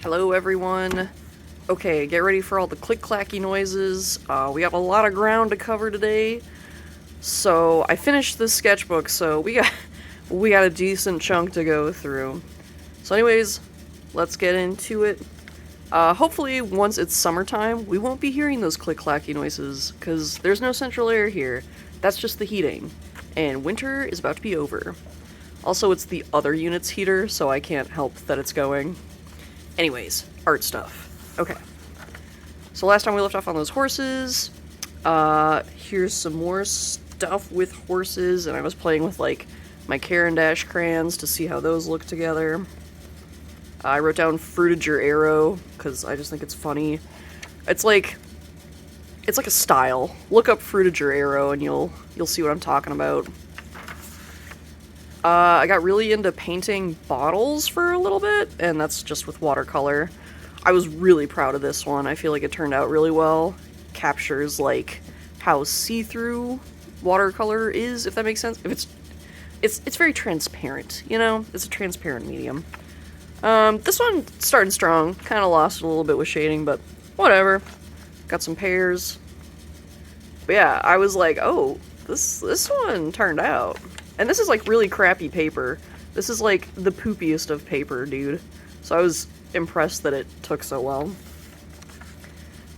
Hello everyone. Okay, get ready for all the click-clacky noises. We got a lot of ground to cover today. So, I finished this sketchbook, so we got a decent chunk to go through. So anyways, let's get into it. Hopefully once it's summertime, we won't be hearing those click-clacky noises, because there's no central air here. That's just the heating. And winter is about to be over. Also, it's the other unit's heater, so I can't help that it's going. Anyways, art stuff. Okay. So last time we left off on those horses. Here's some more stuff with horses, and I was playing with, like, my Caran Dash crayons to see how those look together. I wrote down Fruited Your Arrow, because I just think it's funny. It's like a style. Look up Fruited Your Arrow, and you'll see what I'm talking about. I got really into painting bottles for a little bit, and that's just with watercolor. I was really proud of this one. I feel like it turned out really well. Captures, like, how see-through watercolor is, if that makes sense. If it's very transparent, you know? It's a transparent medium. This one started strong. Kind of lost a little bit with shading, but whatever. Got some pears. But yeah, I was like, oh, this one turned out. And this is, like, really crappy paper. This is, like, the poopiest of paper, dude. So I was impressed that it took so well.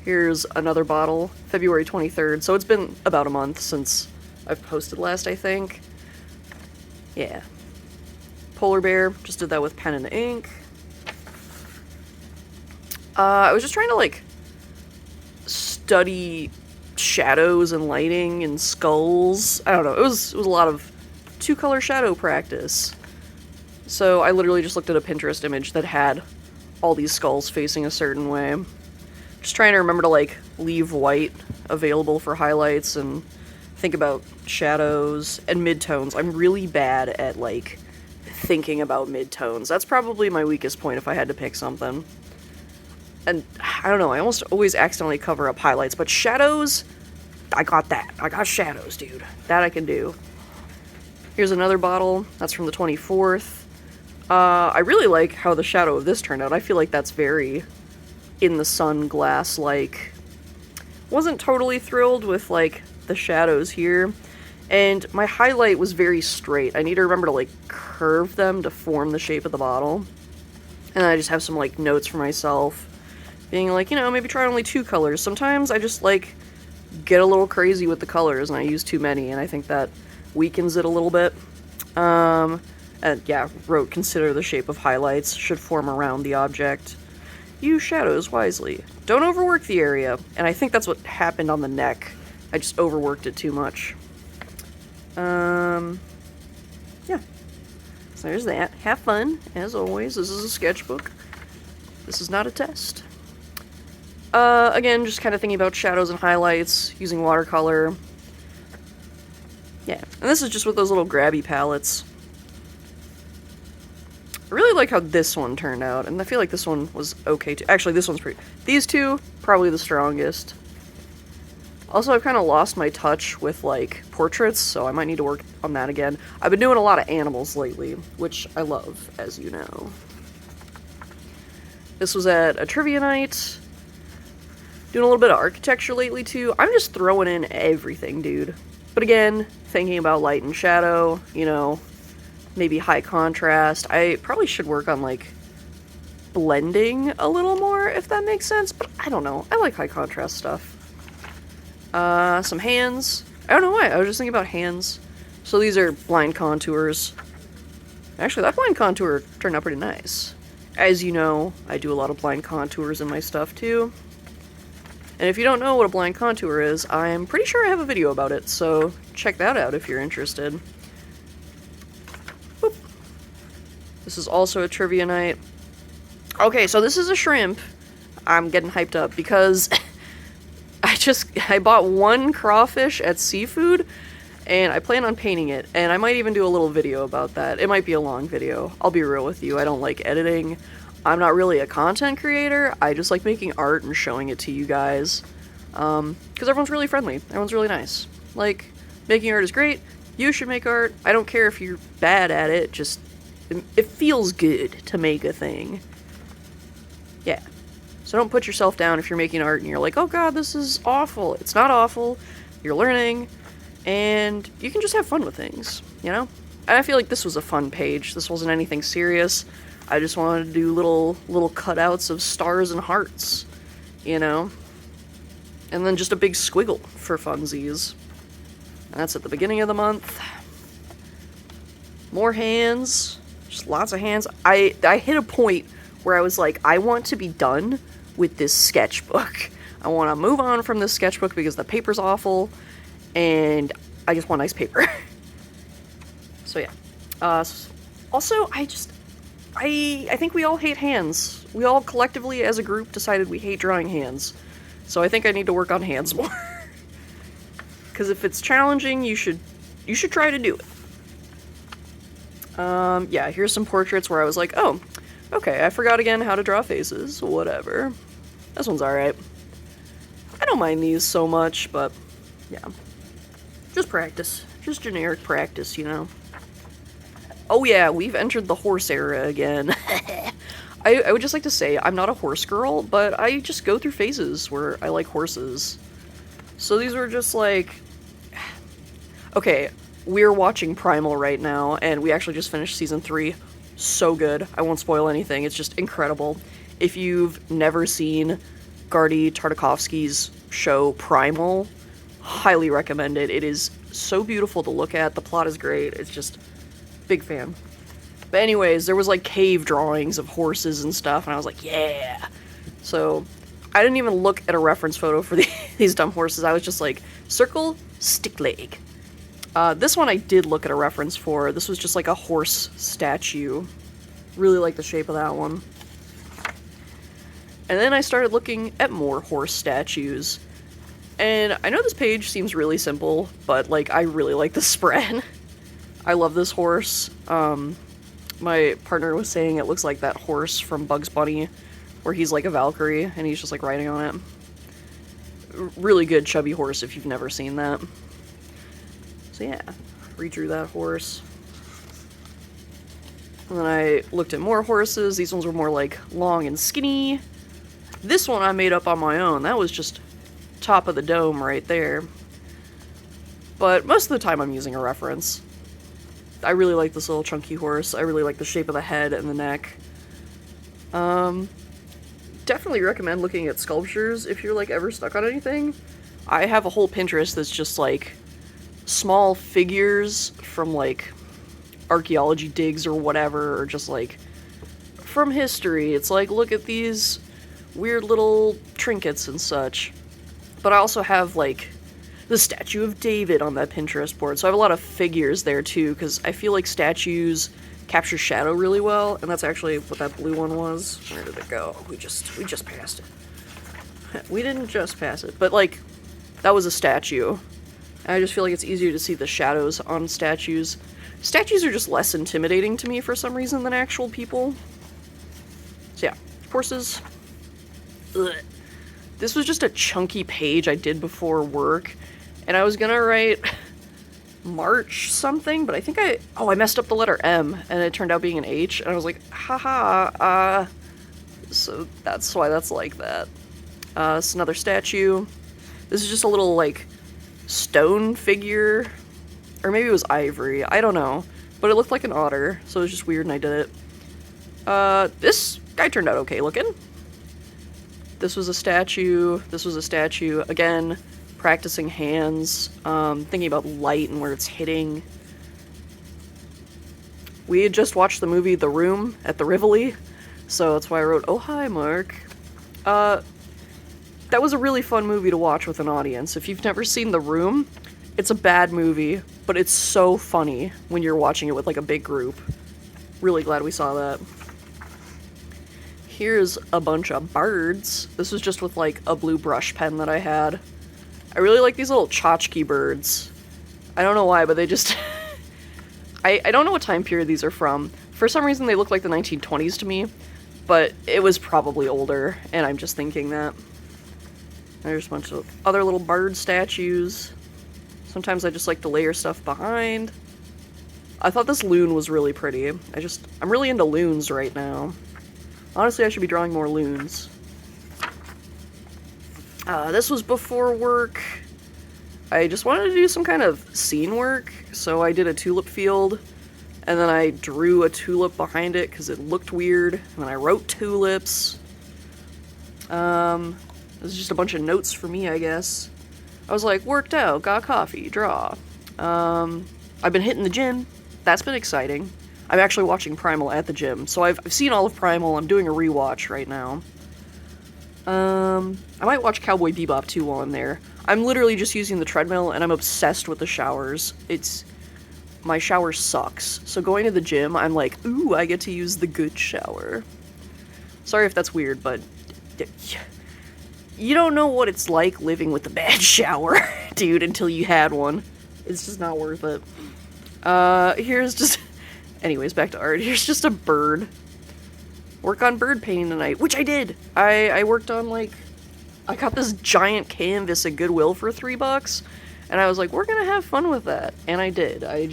Here's another bottle, February 23rd. So it's been about a month since I've posted last, I think. Yeah. Polar bear, just did that with pen and ink. I was just trying to, like, study shadows and lighting and skulls. I don't know, it was a lot of two-color shadow practice. So I literally just looked at a Pinterest image that had all these skulls facing a certain way. Just trying to remember to, like, leave white available for highlights and think about shadows and midtones. I'm really bad at, like, thinking about midtones. That's probably my weakest point if I had to pick something. And I don't know, I almost always accidentally cover up highlights, but shadows, I got that. I got shadows, dude. That I can do. Here's another bottle. That's from the 24th. I really like how the shadow of this turned out. I feel like that's very in the sun glass-like. Wasn't totally thrilled with, like, the shadows here. And my highlight was very straight. I need to remember to, like, curve them to form the shape of the bottle. And I just have some, like, notes for myself. Being like, you know, maybe try only 2 colors. Sometimes I just, like, get a little crazy with the colors and I use too many, and I think that weakens it a little bit. And yeah, wrote, consider the shape of highlights should form around the object. Use shadows wisely. Don't overwork the area. And I think that's what happened on the neck. I just overworked it too much. Yeah. So there's that. Have fun, as always. This is a sketchbook. This is not a test. Again, just kind of thinking about shadows and highlights, using watercolor. Yeah, and this is just with those little grabby palettes. I really like how this one turned out, and I feel like this one was okay too. Actually, this one's pretty... These two, probably the strongest. Also, I've kind of lost my touch with, like, portraits, so I might need to work on that again. I've been doing a lot of animals lately, which I love, as you know. This was at a trivia night. Doing a little bit of architecture lately, too. I'm just throwing in everything, dude. But again, thinking about light and shadow, you know, maybe high contrast. I probably should work on, like, blending a little more, if that makes sense. But I don't know. I like high contrast stuff. Some hands. I don't know why. I was just thinking about hands. So these are blind contours. Actually, that blind contour turned out pretty nice. As you know, I do a lot of blind contours in my stuff, too. And if you don't know what a blind contour is, I'm pretty sure I have a video about it, so check that out if you're interested. Boop. This is also a trivia night. Okay, so this is a shrimp. I'm getting hyped up because I bought one crawfish at Seafood, and I plan on painting it, and I might even do a little video about that. It might be a long video. I'll be real with you, I don't like editing. I'm not really a content creator, I just like making art and showing it to you guys. Because everyone's really friendly, everyone's really nice. Like, making art is great, you should make art, I don't care if you're bad at it, just, it feels good to make a thing. Yeah. So don't put yourself down if you're making art and you're like, oh god, this is awful. It's not awful. You're learning, and you can just have fun with things, you know? And I feel like this was a fun page. This wasn't anything serious. I just wanted to do little cutouts of stars and hearts, you know? And then just a big squiggle for funsies. And that's at the beginning of the month. More hands. Just lots of hands. I hit a point where I was like, I want to be done with this sketchbook. I want to move on from this sketchbook because the paper's awful, and I just want nice paper. So yeah. Also, I think we all hate hands. We all collectively as a group decided we hate drawing hands. So I think I need to work on hands more. Because if it's challenging, you should try to do it. Yeah, here's some portraits where I was like, oh, okay, I forgot again how to draw faces. Whatever. This one's alright. I don't mind these so much, but yeah. Just practice. Just generic practice, you know. Oh yeah, we've entered the horse era again. I would just like to say, I'm not a horse girl, but I just go through phases where I like horses. So these were just like... Okay, we're watching Primal right now, and we actually just finished season 3. So good. I won't spoil anything. It's just incredible. If you've never seen Genndy Tartakovsky's show Primal, highly recommend it. It is so beautiful to look at. The plot is great. It's just... big fan. But anyways, there was like cave drawings of horses and stuff, and I was like, yeah! So, I didn't even look at a reference photo for these dumb horses. I was just like, circle, stick leg. This one I did look at a reference for. This was just like a horse statue. Really like the shape of that one. And then I started looking at more horse statues. And I know this page seems really simple, but like, I really like the spread. I love this horse. My partner was saying it looks like that horse from Bugs Bunny, where he's like a Valkyrie, and he's just like riding on it. Really good chubby horse if you've never seen that. So yeah, redrew that horse. And then I looked at more horses. These ones were more like long and skinny. This one I made up on my own. That was just top of the dome right there. But most of the time I'm using a reference. I really like this little chunky horse. I really like the shape of the head and the neck. Definitely recommend looking at sculptures if you're like ever stuck on anything. I have a whole Pinterest that's just like small figures from like archaeology digs or whatever, or just like from history. It's like, look at these weird little trinkets and such. But I also have like the statue of David on that Pinterest board. So I have a lot of figures there too, because I feel like statues capture shadow really well, and that's actually what that blue one was. Where did it go? We just passed it. We didn't just pass it, but like, that was a statue. And I just feel like it's easier to see the shadows on statues. Statues are just less intimidating to me for some reason than actual people. So yeah, horses. Ugh. This was just a chunky page I did before work. And I was gonna write March something, but I think I messed up the letter M, and it turned out being an H, and I was like, haha, so that's why that's like that. It's another statue. This is just a little, like, stone figure, or maybe it was ivory, I don't know, but it looked like an otter, so it was just weird and I did it. This guy turned out okay looking. This was a statue, again, practicing hands, thinking about light and where it's hitting. We had just watched the movie The Room at the Rivoli, so that's why I wrote, oh hi Mark. That was a really fun movie to watch with an audience. If you've never seen The Room, it's a bad movie, but it's so funny when you're watching it with like a big group. Really glad we saw that. Here's a bunch of birds. This was just with like a blue brush pen that I had. I really like these little tchotchke birds. I don't know why, but they just... I don't know what time period these are from. For some reason they look like the 1920s to me, but it was probably older, and I'm just thinking that. There's a bunch of other little bird statues. Sometimes I just like to layer stuff behind. I thought this loon was really pretty. I'm really into loons right now. Honestly, I should be drawing more loons. This was before work. I just wanted to do some kind of scene work, so I did a tulip field, and then I drew a tulip behind it because it looked weird, and then I wrote tulips. It was just a bunch of notes for me, I guess. I was like, worked out, got coffee, draw. I've been hitting the gym. That's been exciting. I'm actually watching Primal at the gym, so I've seen all of Primal. I'm doing a rewatch right now. I might watch Cowboy Bebop too while I'm there. I'm literally just using the treadmill, and I'm obsessed with the showers. My shower sucks, so going to the gym, I'm like, ooh, I get to use the good shower. Sorry if that's weird, but you don't know what it's like living with a bad shower, dude, until you had one. It's just not worth it. Here's just... Anyways, back to art. Here's just a bird. Work on bird painting tonight, which I did. I worked on, like... I got this giant canvas at Goodwill for $3, and I was like, we're gonna have fun with that. And I did. I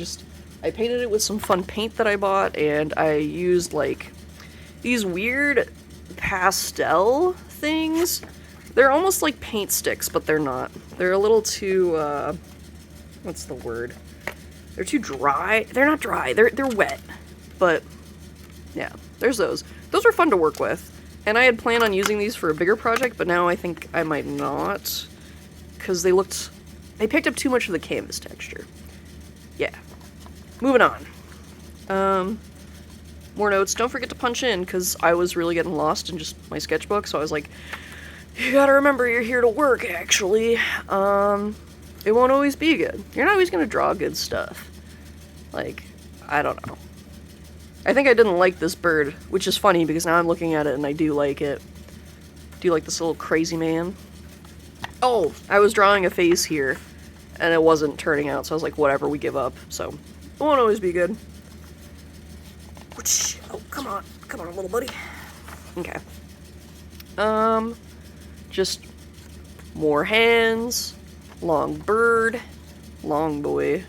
painted it with some fun paint that I bought, and I used, like, these weird pastel things. They're almost like paint sticks, but they're not. They're a little too, what's the word? They're too dry. They're not dry. They're wet. But, yeah, there's those. Those were fun to work with. And I had planned on using these for a bigger project, but now I think I might not. Because they picked up too much of the canvas texture. Yeah. Moving on. More notes. Don't forget to punch in, because I was really getting lost in just my sketchbook, so I was like, you gotta remember you're here to work, actually. It won't always be good. You're not always gonna draw good stuff. Like, I don't know. I think I didn't like this bird, which is funny because now I'm looking at it and I do like it. Do you like this little crazy man? Oh, I was drawing a face here and it wasn't turning out, so I was like, whatever, we give up. So, it won't always be good. Oh, come on, little buddy. Okay. Just more hands, long bird, long boy.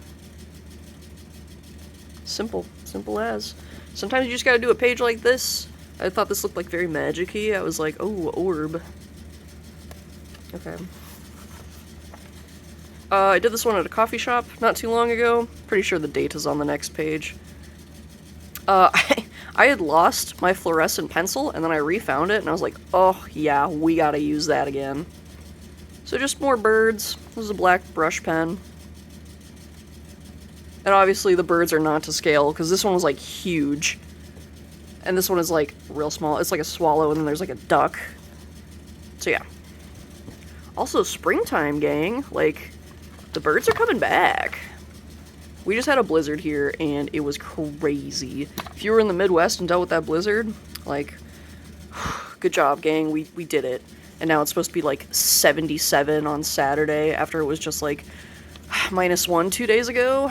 Simple as. Sometimes you just gotta do a page like this. I thought this looked like very magic-y. I was like, oh, orb. Okay. I did this one at a coffee shop not too long ago. Pretty sure the date is on the next page. I had lost my fluorescent pencil, and then I refound it, and I was like, oh, yeah, we gotta use that again. So just more birds. This is a black brush pen. And obviously the birds are not to scale, because this one was, like, huge. And this one is, like, real small. It's like a swallow, and then there's, like, a duck. So, yeah. Also, springtime, gang. Like, the birds are coming back. We just had a blizzard here, and it was crazy. If you were in the Midwest and dealt with that blizzard, like, good job, gang. We did it. And now it's supposed to be, like, 77 on Saturday, after it was just, like, -1 2 days ago.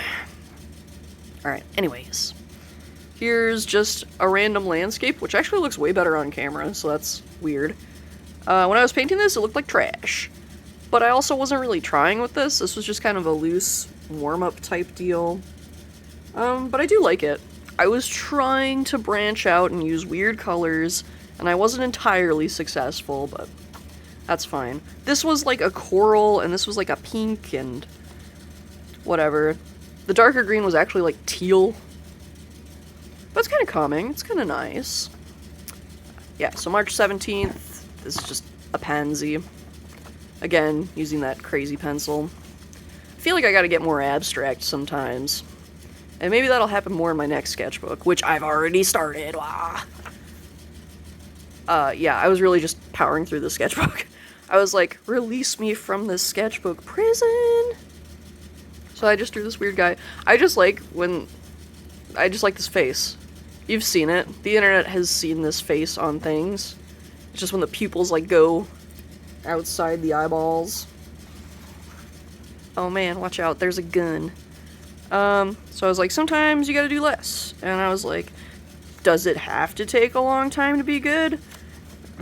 Alright, anyways. Here's just a random landscape, which actually looks way better on camera, so that's weird. When I was painting this, it looked like trash. But I also wasn't really trying with this. This was just kind of a loose warm-up type deal. But I do like it. I was trying to branch out and use weird colors, and I wasn't entirely successful, but that's fine. This was like a coral, and this was like a pink, and whatever. The darker green was actually like teal. But it's kind of calming. It's kind of nice. Yeah, so March 17th. This is just a pansy. Again, using that crazy pencil. I feel like I gotta get more abstract sometimes. And maybe that'll happen more in my next sketchbook, which I've already started. Yeah, I was really just powering through the sketchbook. I was like, release me from this sketchbook prison! So I just drew this weird guy. I just like this face. You've seen it. The internet has seen this face on things. It's just when the pupils, like, go outside the eyeballs. Oh man, watch out, there's a gun. So I was like, sometimes you gotta do less. And I was like, does it have to take a long time to be good?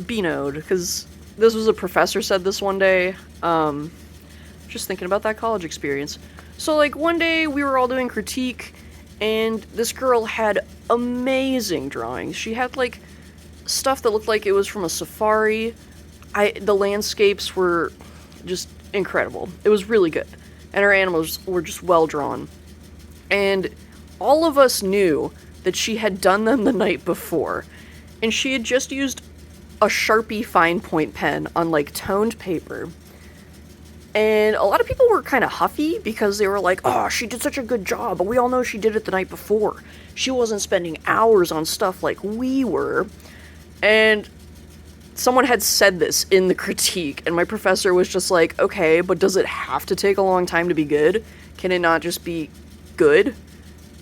B-node, because this was a professor said this one day. Just thinking about that college experience. So, like, one day we were all doing critique, and this girl had amazing drawings. She had, like, stuff that looked like it was from a safari. The landscapes were just incredible. It was really good. And her animals were just well drawn. And all of us knew that she had done them the night before. And she had just used a Sharpie fine point pen on, like, toned paper. And a lot of people were kind of huffy because they were like, oh, she did such a good job, but we all know she did it the night before. She wasn't spending hours on stuff like we were. And someone had said this in the critique, and my professor was just like, okay, but does it have to take a long time to be good? Can it not just be good?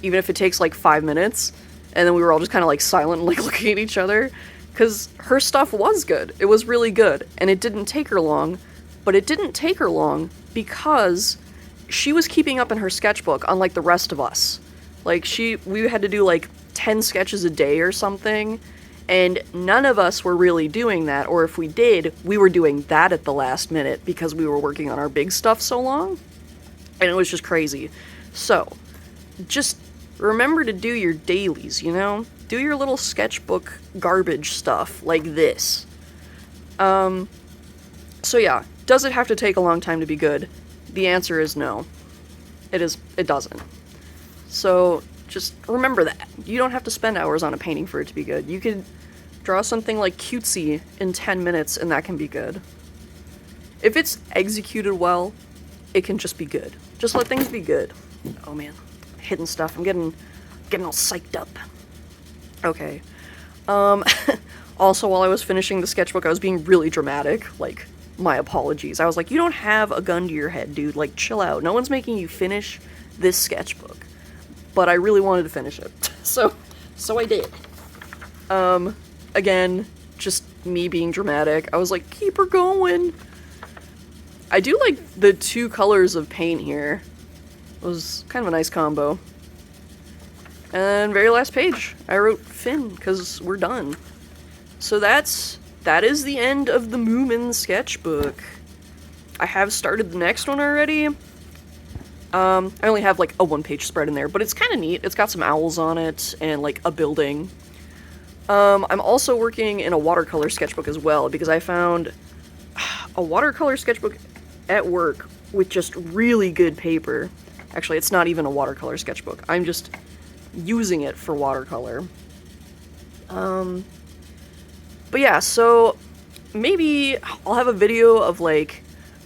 Even if it takes like 5 minutes? And then we were all just kind of like silent and like looking at each other. Because her stuff was good. It was really good. And it didn't take her long. But it didn't take her long because she was keeping up in her sketchbook unlike the rest of us. Like, we had to do like 10 sketches a day or something. And none of us were really doing that. Or if we did, we were doing that at the last minute because we were working on our big stuff so long. And it was just crazy. So, just remember to do your dailies, you know? Do your little sketchbook garbage stuff like this. So yeah, does it have to take a long time to be good? The answer is no. It doesn't. So just remember that. You don't have to spend hours on a painting for it to be good. You could draw something like cutesy in 10 minutes and that can be good. If it's executed well, it can just be good. Just let things be good. Oh man, hidden stuff. I'm getting all psyched up. Okay. Also, while I was finishing the sketchbook, I was being really dramatic. Like, my apologies. I was like, you don't have a gun to your head, dude. Like, chill out. No one's making you finish this sketchbook. But I really wanted to finish it. So I did. Again, just me being dramatic. I was like, keep her going. I do like the 2 colors of paint here. It was kind of a nice combo. And very last page, I wrote Finn, because we're done. So that is the end of the Moomin sketchbook. I have started the next one already. I only have like a 1-page spread in there, but it's kind of neat. It's got some owls on it, and like a building. I'm also working in a watercolor sketchbook as well, because I found a watercolor sketchbook at work with just really good paper. Actually, it's not even a watercolor sketchbook. I'm just using it for watercolor. But yeah, so maybe I'll have a video of like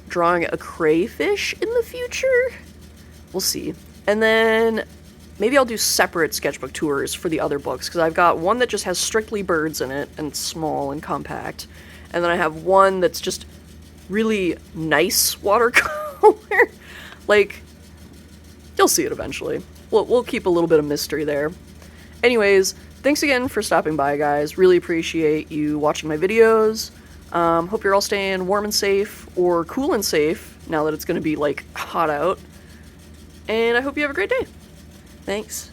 drawing a crayfish in the future. We'll see. And then maybe I'll do separate sketchbook tours for the other books, because I've got one that just has strictly birds in it and it's small and compact. And then I have one that's just really nice watercolor. Like, you'll see it eventually. We'll keep a little bit of mystery there. Anyways, thanks again for stopping by, guys. Really appreciate you watching my videos. Hope you're all staying warm and safe, or cool and safe, now that it's gonna be, like, hot out. And I hope you have a great day. Thanks.